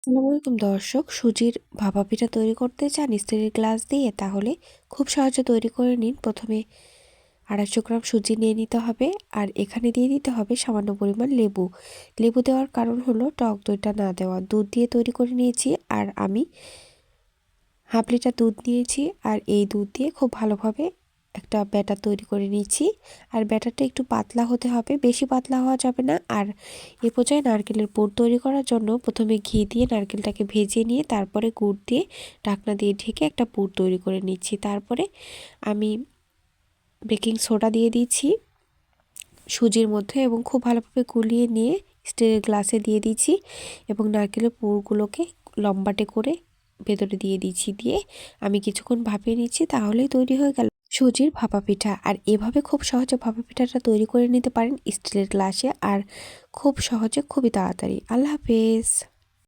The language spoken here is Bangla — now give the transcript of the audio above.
আসসালামু আলাইকুম দর্শক, সুজির ভাপা পিঠা তৈরি করতে চান স্টিলের গ্লাস দিয়ে? তাহলে খুব সহজে তৈরি করে নিন। প্রথমে 250 গ্রাম সুজি নিয়ে নিতে হবে, আর এখানে দিয়ে দিতে হবে সামান্য পরিমাণ লেবু। লেবু দেওয়ার কারণ হলো টক দইটা না দেওয়া। দুধ দিয়ে তৈরি করে নিয়েছি, আর আমি হাফ লিটার দুধ নিয়েছি, আর এই দুধ দিয়ে খুব ভালোভাবে একটা ব্যাটার তৈরি করে নিচ্ছি। আর ব্যাটারটা একটু পাতলা হতে হবে, বেশি পাতলা হওয়া যাবে না। আর এ পর্যায়ে নারকেলের পুর তৈরি করার জন্য প্রথমে ঘি দিয়ে নারকেলটাকে ভেজে নিয়ে তারপরে গুড় দিয়ে ঢাকনা দিয়ে ঢেকে একটা পুর তৈরি করে নিচ্ছি। তারপরে আমি বেকিং সোডা দিয়ে দিচ্ছি সুজির মধ্যে এবং খুব ভালোভাবে গুলিয়ে নিয়ে স্টিলের গ্লাসে দিয়ে দিচ্ছি এবং নারকেলের পুরগুলোকে লম্বাটে করে ভেতরে দিয়ে দিচ্ছি। দিয়ে আমি কিছুক্ষণ ভাপিয়ে নিচ্ছি, তাহলেই তৈরি হয়ে গেল সুজির ভাপা পিঠা। আর এভাবে খুব সহজে ভাপা পিঠাটা তৈরি করে নিতে পারেন স্টিলের গ্লাসে, আর খুব সহজে, খুবই তাড়াতাড়ি। আল্লাহ হাফেজ।